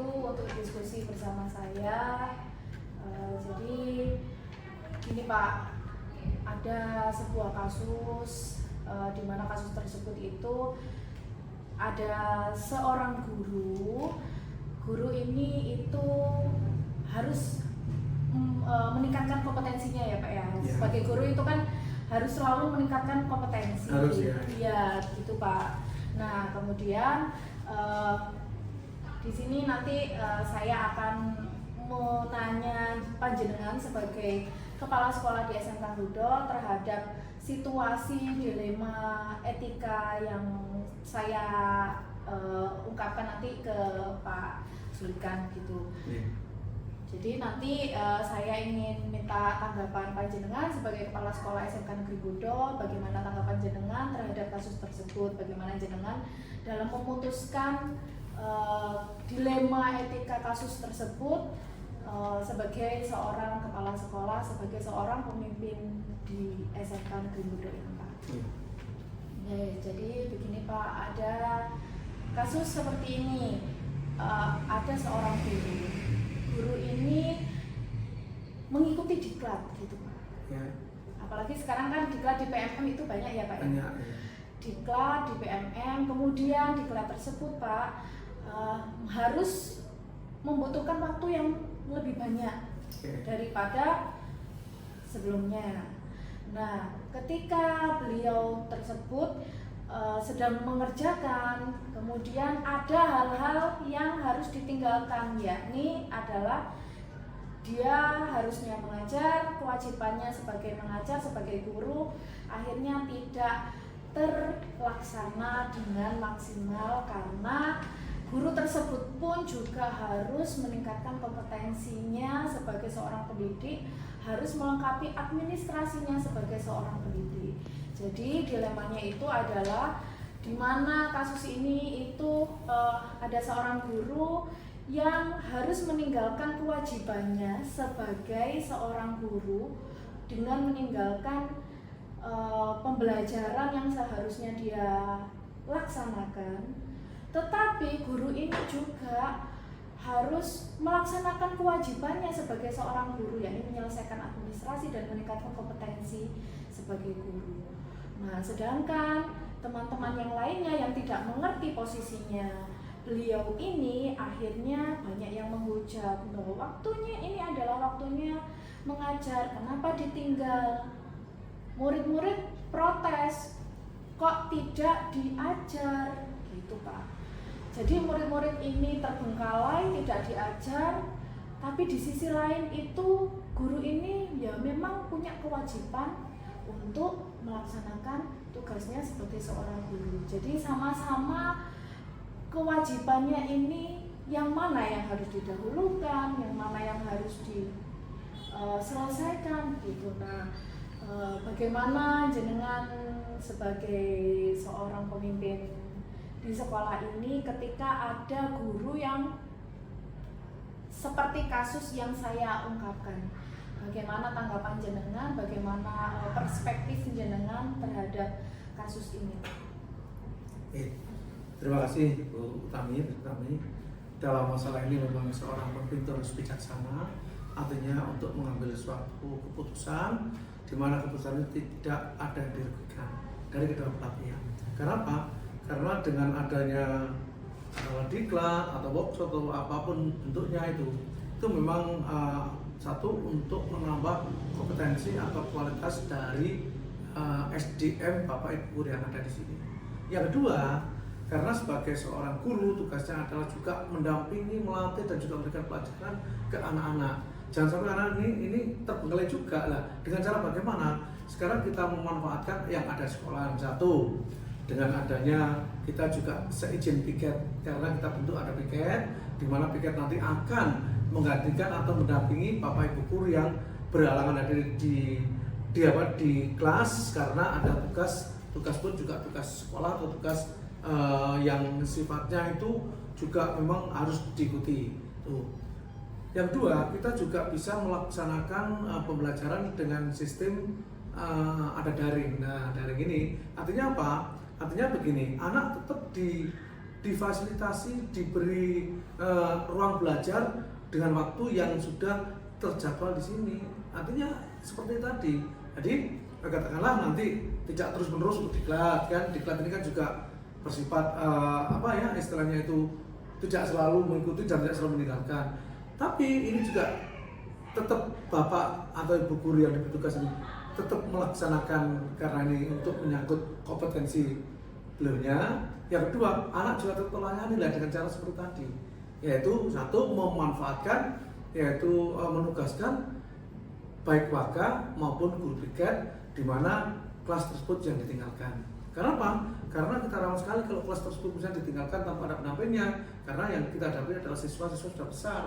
waktu untuk diskusi bersama saya. Jadi gini Pak, ada sebuah kasus di mana kasus tersebut itu ada seorang guru ini itu harus meningkatkan kompetensinya ya Pak ya. Sebagai guru itu kan harus selalu meningkatkan kompetensi. Harus ya. Iya, gitu Pak. Nah, kemudian di sini nanti saya akan menanya panjenengan sebagai kepala sekolah di SMK Gudol terhadap situasi dilema etika yang saya ungkapkan nanti ke Pak Zulikan gitu. Jadi nanti saya ingin minta tanggapan panjenengan sebagai kepala sekolah SMK Negeri Gudol, bagaimana tanggapan jenengan terhadap kasus tersebut, bagaimana jenengan dalam memutuskan dilema etika kasus tersebut sebagai seorang kepala sekolah, sebagai seorang pemimpin di SMK Negeri Gudol ini Pak. Jadi begini Pak, ada kasus seperti ini, ada seorang guru ini mengikuti diklat gitu Pak. Ya. Apalagi sekarang kan diklat di PMM itu banyak ya Pak. Banyak. Ya. Diklat di PMM, kemudian diklat tersebut Pak harus membutuhkan waktu yang lebih banyak daripada sebelumnya. Nah, ketika beliau tersebut sedang mengerjakan, kemudian ada hal-hal yang harus ditinggalkan, yakni adalah dia harusnya mengajar, kewajibannya sebagai mengajar, sebagai guru, akhirnya tidak terlaksana dengan maksimal karena guru tersebut pun juga harus meningkatkan kompetensinya sebagai seorang pendidik, harus melengkapi administrasinya sebagai seorang pendidik. Jadi dilemanya itu adalah di mana kasus ini itu ada seorang guru yang harus meninggalkan kewajibannya sebagai seorang guru dengan meninggalkan pembelajaran yang seharusnya dia laksanakan. Tetapi guru ini juga harus melaksanakan kewajibannya sebagai seorang guru, yakni menyelesaikan administrasi dan meningkatkan kompetensi sebagai guru. Nah, sedangkan teman-teman yang lainnya yang tidak mengerti posisinya beliau ini akhirnya banyak yang menghujat bahwa waktunya ini adalah waktunya mengajar, kenapa ditinggal? Murid-murid protes, kok tidak diajar? Gitu Pak. Jadi murid-murid ini terbengkalai, tidak diajar, tapi di sisi lain itu guru ini ya memang punya kewajiban untuk melaksanakan tugasnya sebagai seorang guru. Jadi sama-sama kewajibannya ini yang mana yang harus didahulukan, yang mana yang harus diselesaikan gitu. Nah, bagaimana jenengan sebagai seorang pemimpin di sekolah ini ketika ada guru yang seperti kasus yang saya ungkapkan? Bagaimana tanggapan jenengan, bagaimana perspektif jenengan terhadap kasus ini? Terima kasih Bu Utami. Dalam masalah ini memang seorang pemimpin harus bijaksana, artinya untuk mengambil suatu keputusan di mana keputusan itu tidak ada yang dirugikan dari kedua belah pihak. Kenapa? Karena dengan adanya diklat atau workshop atau apapun bentuknya itu memang satu untuk menambah kompetensi atau kualitas dari SDM Bapak Ibu guru yang ada di sini. Yang kedua, karena sebagai seorang guru tugasnya adalah juga mendampingi, melatih dan juga memberikan pelajaran ke anak-anak. Jangan sampai anak ini terbengkalai juga lah. Dengan cara bagaimana? Sekarang kita memanfaatkan yang ada sekolah satu. Dengan adanya kita juga seizin piket, karena kita bentuk ada piket, di mana piket nanti akan menggantikan atau mendampingi Bapak Ibu guru yang berhalangan hadir di kelas karena ada tugas pun juga tugas sekolah atau tugas yang sifatnya itu juga memang harus diikuti. Yang kedua, kita juga bisa melaksanakan pembelajaran dengan sistem ada daring. Nah, daring ini artinya apa? Artinya begini, anak tetap difasilitasi, diberi ruang belajar dengan waktu yang sudah terjadwal di sini. Artinya seperti tadi. Jadi katakanlah nanti tidak terus-menerus untuk diklat kan. Diklat ini kan juga bersifat istilahnya itu tidak selalu mengikuti dan tidak selalu meninggalkan. Tapi ini juga tetap bapak atau ibu guru yang bertugas ini tetap melaksanakan karena ini untuk menyangkut kompetensi beliaunya. Yang kedua, anak juga tetap melayani dengan cara seperti tadi, yaitu satu memanfaatkan, yaitu menugaskan baik waka maupun guru priket di mana kelas tersebut yang ditinggalkan. Karena apa? Karena kita rawan sekali kalau kelas tersebut bisa ditinggalkan tanpa ada pendampingnya. Karena yang kita hadapi adalah siswa-siswa sudah besar.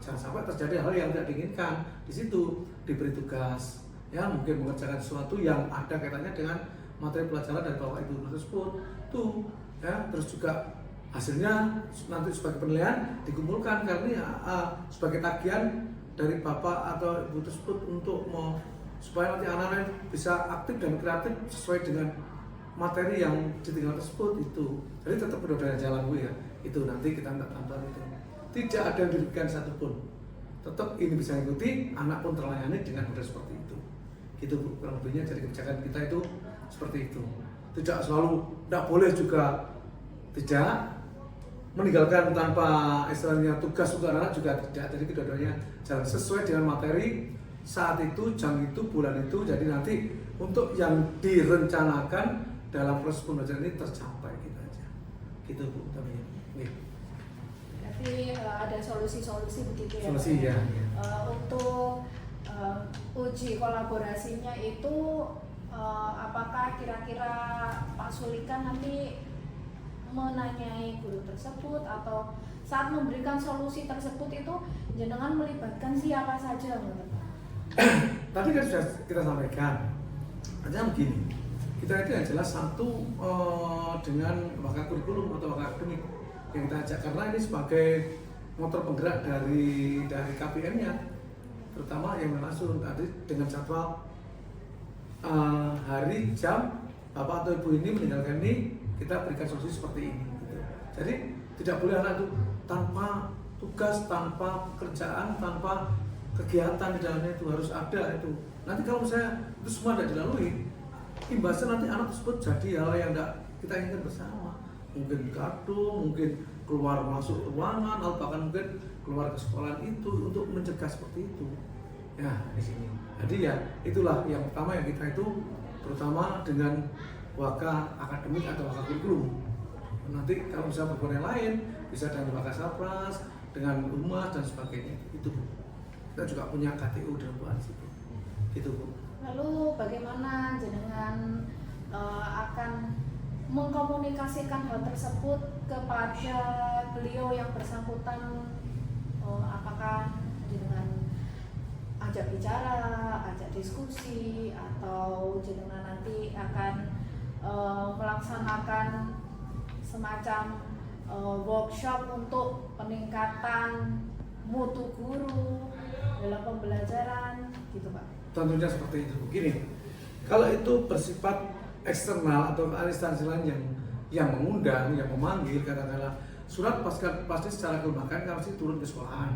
Jangan sampai terjadi hal yang tidak diinginkan. Di situ diberi tugas, ya mungkin mengerjakan sesuatu yang ada kaitannya dengan materi pelajaran dari bapak ibu tersebut. Tuh, ya terus juga hasilnya nanti sebagai penilaian dikumpulkan karena sebagai tagihan dari bapak atau ibu tersebut untuk supaya nanti anak-anak bisa aktif dan kreatif sesuai dengan materi yang ditinggal tersebut itu. Jadi tetap berbeda jalan Bu ya. Itu nanti kita minta tambahan itu. Tidak ada yang dirugikan satupun. Tetap ini bisa ikuti, anak pun terlayani dengan model seperti itu. Gitu Bu, kurang lebihnya jadi kebijakan kita itu seperti itu. Tidak selalu, tidak boleh juga tidak meninggalkan tanpa istilahnya tugas untuk anak juga tidak. Jadi kedua-duanya jalan sesuai dengan materi saat itu, jam itu, bulan itu. Jadi nanti untuk yang direncanakan dalam proses pembelajaran ini tercapai gitu aja. Gitu Bu, tapi Berarti ada solusi-solusi begitu ya? Solusi ya. Untuk uji kolaborasinya itu apakah kira-kira Pak Sulikan nanti menanyai guru tersebut atau saat memberikan solusi tersebut itu jenengan melibatkan siapa saja menurut Pak? Tadi kan sudah kita sampaikan. Artinya begini, kita itu yang jelas satu dengan waka kurikulum atau waka akademik yang kita ajak karena ini sebagai motor penggerak dari KPM-nya, terutama yang langsung tadi dengan jadwal hari, jam bapak atau ibu ini meninggalkan ini, kita berikan solusi seperti ini. Gitu. Jadi tidak boleh anak itu tanpa tugas, tanpa pekerjaan, tanpa kegiatan di dalamnya itu harus ada itu. Nanti kalau misalnya itu semua tidak dilalui, imbasnya nanti anak tersebut jadi hal yang tidak kita inginkan bersama. Mungkin gaduh, mungkin keluar masuk ruangan, atau bahkan mungkin keluar ke sekolah itu untuk mencegah seperti itu. Ya di sini. Jadi ya itulah yang pertama yang kita itu terutama dengan waka akademik atau waka kurikulum. Nanti kalau misalnya berbuat yang lain bisa dengan waka sapras, dengan rumah dan sebagainya. Itu Bu. Kita juga punya KTU dan buat situ. Gitu Bu. Lalu bagaimana jenengan akan mengkomunikasikan hal tersebut kepada beliau yang bersangkutan? Apakah jenengan ajak bicara, ajak diskusi, atau jenengan nanti akan melaksanakan semacam workshop untuk peningkatan mutu guru dalam pembelajaran gitu Pak? Tentunya seperti itu. Begini, kalau itu bersifat eksternal atau instansi lain yang mengundang, yang memanggil, katakanlah surat pasti secara kelembagaan kan pasti turun ke sekolahan,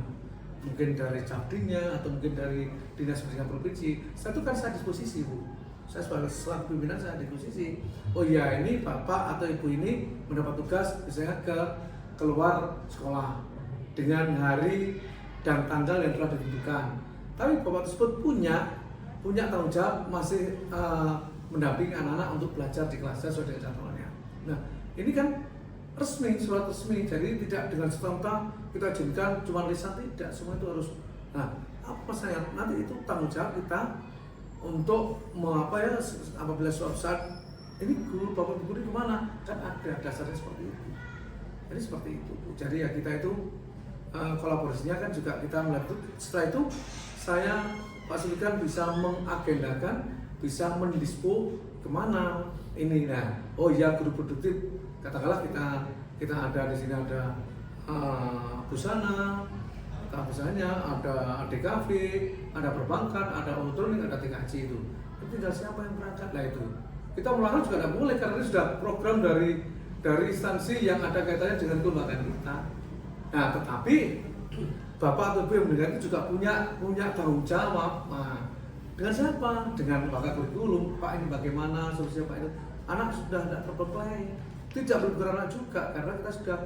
mungkin dari Capdinya atau mungkin dari dinas pendidikan provinsi. Saya itu kan saya disposisi Bu, saya sebagai selaku pimpinan saya disposisi. Oh iya ini bapak atau ibu ini mendapat tugas misalnya keluar sekolah dengan hari dan tanggal yang telah ditentukan. Tapi bapak tersebut punya tanggung jawab masih mendampingi anak-anak untuk belajar di kelasnya sesuai dengan jadwalnya. Nah, ini kan resmi, surat resmi, jadi tidak dengan serta-merta kita izinkan cuma lisan, tidak, semua itu harus. Nah, apa saya nanti itu tanggung jawab kita untuk apabila suatu saat ini guru bapak guru kemana, kan ada dasarnya seperti itu. Jadi seperti itu. Jadi ya kita itu kolaborasinya kan juga kita melihat itu. Setelah itu saya Pak Sulikan bisa mengagendakan, bisa mendispo kemana ini. Nah, oh iya guru produktif, katakanlah kita ada di sini ada busana, ada DKV, ada perbankan, ada elektronik, ada TKJ itu. Tinggal siapa yang berangkat lah itu. Kita melarang juga tidak boleh karena ini sudah program dari dari instansi yang ada kaitannya dengan kelembagaan kita. Nah, tetapi Bapak atau Ibu yang mendengar itu juga punya tanggung jawab. Nah, dengan siapa? Dengan pakar kurikulum. Pak, ini bagaimana solusinya Pak? Itu anak sudah tidak terbebani, tidak bergerak juga karena kita sudah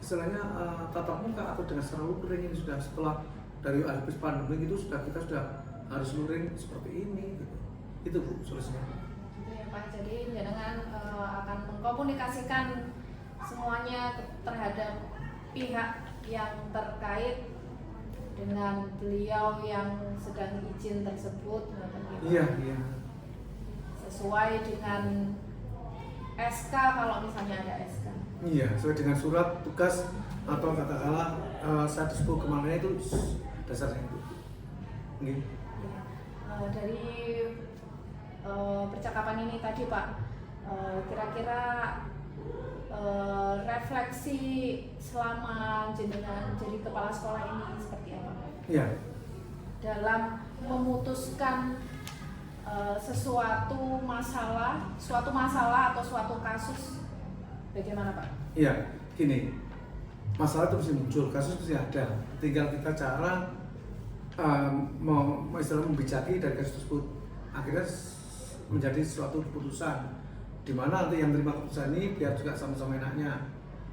istilahnya tatap muka atau dengan secara luring ini sudah setelah dari habis pandemi itu kita sudah harus luring seperti ini gitu. Itu Bu solusinya. Gitu ya Pak. Jadi jenengan akan mengkomunikasikan semuanya terhadap pihak yang terkait dengan beliau yang sedang izin tersebut, Iya. sesuai dengan SK kalau misalnya ada SK. Iya, sesuai dengan surat tugas atau katakanlah saya disebut kemana itu dasarnya itu. Oke. Dari percakapan ini tadi Pak, kira-kira refleksi selama jenengan jadi kepala sekolah ini seperti apa? Iya. Dalam memutuskan suatu masalah atau suatu kasus, bagaimana Pak? Iya, gini, masalah itu mesti muncul, kasus mesti ada. Tinggal kita cara membijaki dari kasus tersebut, akhirnya menjadi suatu keputusan. Di mana nanti yang terima keputusan ini biar juga sama-sama enaknya.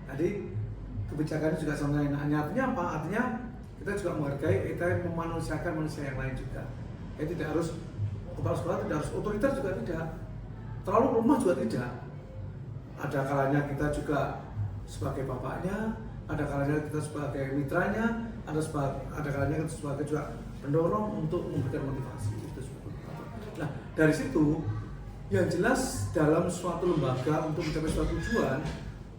Jadi kebijakannya juga sama enaknya. Artinya apa? Artinya kita juga menghargai, kita memanusiakan manusia yang lain juga. Jadi tidak harus kepala sekolah, tidak harus otoriter juga tidak. Terlalu lemah juga tidak. Ada kalanya kita juga sebagai bapaknya, ada kalanya kita sebagai mitranya, ada kalanya kita sebagai juga pendorong untuk memberikan motivasi. Nah dari situ yang jelas dalam suatu lembaga untuk mencapai suatu tujuan,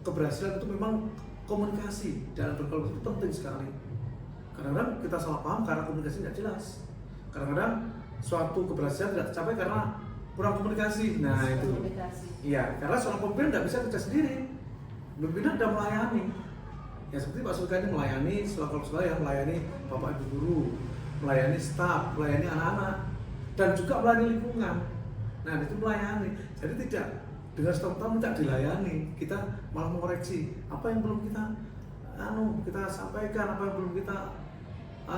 keberhasilan itu memang komunikasi dalam berkolaborasi itu penting sekali. Kadang-kadang kita salah paham karena komunikasi tidak jelas. Kadang-kadang suatu keberhasilan tidak tercapai karena kurang komunikasi. Nah itu. Iya, karena seorang pemimpin tidak bisa kerja sendiri. Pimpinan sudah melayani. Ya seperti Pak Sulka ini melayani sekolah yang melayani bapak ibu guru, melayani staf, melayani anak-anak, dan juga melayani lingkungan. Nah itu melayani. Jadi tidak dengan setengah tidak dilayani, kita malah mengoreksi apa yang belum kita sampaikan, apa yang belum kita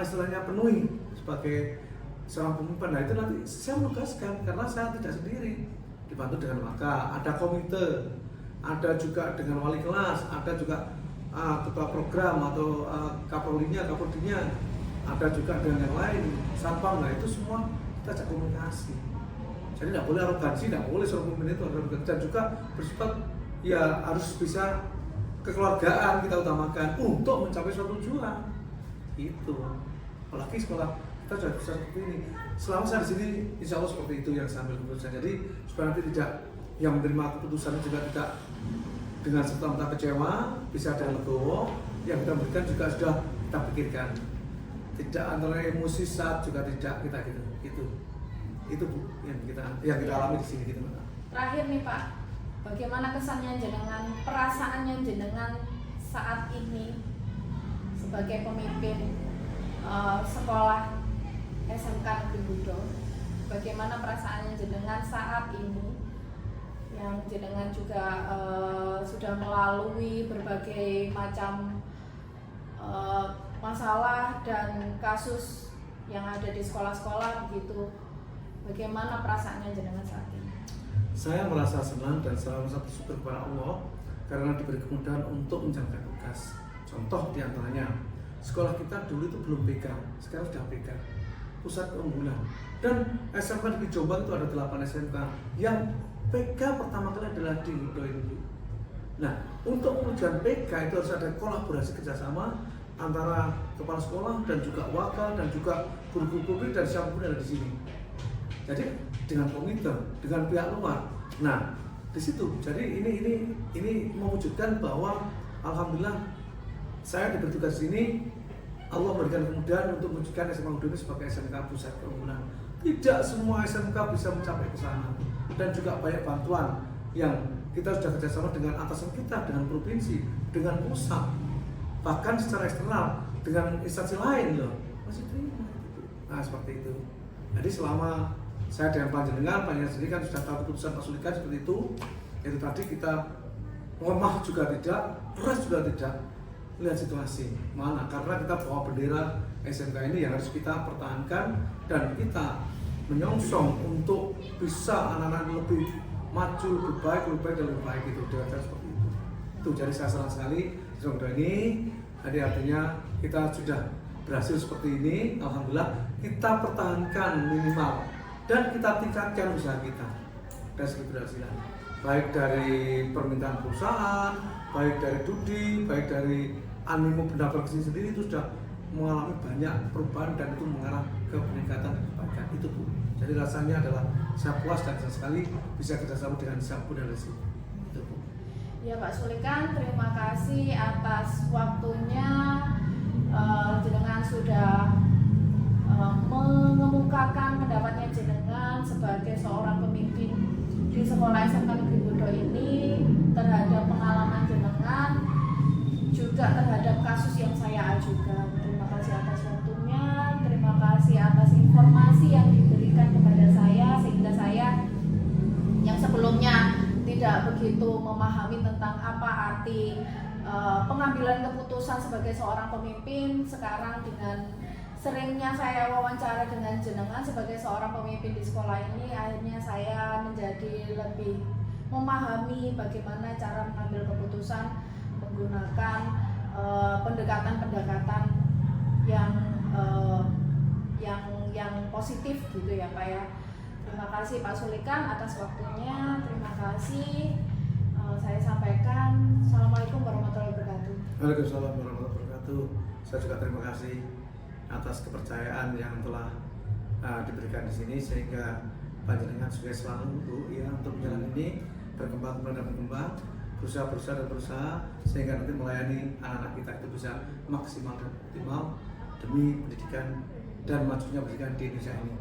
istilahnya penuhi sebagai seorang pemimpin. Nah itu nanti saya menugaskan karena saya tidak sendiri, dibantu dengan maka ada komite, ada juga dengan wali kelas, ada juga ketua program atau kaprodinya, ada juga dengan yang lain, satpam. Nah itu semua kita ajak komunikasi. Jadi tidak boleh arogansi, tidak boleh seorang pemimpin itu arogan, dan juga bersifat ya harus bisa kekeluargaan kita utamakan untuk mencapai suatu tujuan. Itu apalagi sekolah kita sudah bisa seperti ini. Selama saya di sini, insya Allah seperti itu yang saya ambil keputusan. Jadi supaya nanti tidak yang menerima keputusan juga tidak dengan serta-merta kecewa, bisa ada legowo, yang kita berikan juga sudah kita pikirkan. Tidak antara emosi saat juga tidak kita gitu. Itu Bu yang kita alami di sini gitu. Terakhir nih Pak, bagaimana kesannya jenengan, perasaannya jenengan saat ini sebagai pemimpin sekolah SMK Negeri Budo? Bagaimana perasaannya jenengan saat ini yang jenengan juga sudah melalui berbagai macam masalah dan kasus yang ada di sekolah-sekolah begitu? Bagaimana perasaannya jenengan saat ini? Saya merasa senang dan selalu bersyukur kepada Allah karena diberi kemudahan untuk menjalankan tugas. Contoh diantaranya, sekolah kita dulu itu belum PK, sekarang sudah PK, pusat keunggulan. Dan SMK di Jombang itu ada 8 SMK yang PK pertama kali adalah di Budo ini. Nah, untuk mewujudkan PK itu harus ada kolaborasi kerjasama antara kepala sekolah dan juga wakil dan juga guru-guru dan siapapun yang ada di sini. Jadi dengan komite, dengan pihak luar. Nah, di situ. Jadi ini mewujudkan bahwa alhamdulillah saya diberi tugas ini, Allah memberikan kemudahan untuk mewujudkan SMK Budo ini sebagai SMK pusat keunggulan. Tidak semua SMK bisa mencapai ke sana. Dan juga banyak bantuan yang kita sudah kerjasama dengan atasan kita, dengan provinsi, dengan pusat, bahkan secara eksternal dengan instansi lain loh. Masih terima. Nah seperti itu. Jadi selama saya dengan panjenengan sendiri kan sudah tahu keputusan Pak Sulika seperti itu. Itu tadi kita lemah juga tidak, keras juga tidak. Lihat situasi mana, karena kita bawa bendera SMK ini yang harus kita pertahankan dan kita menyongsong untuk bisa anak-anak lebih maju, lebih baik dan lebih baik itu dengan cara seperti itu. Itu jadi saya senang sekali semoga ini. Jadi artinya kita sudah berhasil seperti ini, alhamdulillah kita pertahankan minimal dan kita tingkatkan usaha kita dari segi keberhasilan, baik dari permintaan perusahaan, baik dari Dudi, baik dari animo benda produksi sendiri itu sudah mengalami banyak perubahan dan itu mengarah ke peningkatan kebaikan itu Bu. Jadi rasanya adalah saya puas dan senang sekali bisa kerjasama dengan Sapu dan Resi itu Bu. Ya Pak Sulikan, terima kasih atas waktunya. Jenengan sudah mengemukakan pendapatnya jenengan sebagai seorang pemimpin di sekolah SMK Negeri Bodo ini terhadap pengalaman jenengan, juga terhadap kasus yang saya ajukan. Terima kasih atas waktunya, terima kasih atas informasi yang diberikan kepada saya sehingga saya yang sebelumnya tidak begitu memahami tentang apa arti pengambilan keputusan sebagai seorang pemimpin. Sekarang dengan seringnya saya wawancara dengan jenengan sebagai seorang pemimpin di sekolah ini, akhirnya saya menjadi lebih memahami bagaimana cara mengambil keputusan menggunakan pendekatan-pendekatan yang positif gitu ya Pak ya. Terima kasih Pak Sulikan atas waktunya. Terima kasih. Saya sampaikan Assalamualaikum warahmatullahi wabarakatuh. Waalaikumsalam warahmatullahi wabarakatuh. Saya juga terima kasih atas kepercayaan yang telah diberikan di sini sehingga panjenengan juga selalu Bu ya untuk menjalani ini berkembang berusaha sehingga nanti melayani anak-anak kita itu bisa maksimal dan optimal demi pendidikan dan majunya pendidikan di Indonesia ini.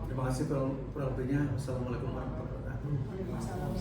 Terima kasih kurang lebihnya. Wassalamualaikum warahmatullahi wabarakatuh. Waalaikumsalam.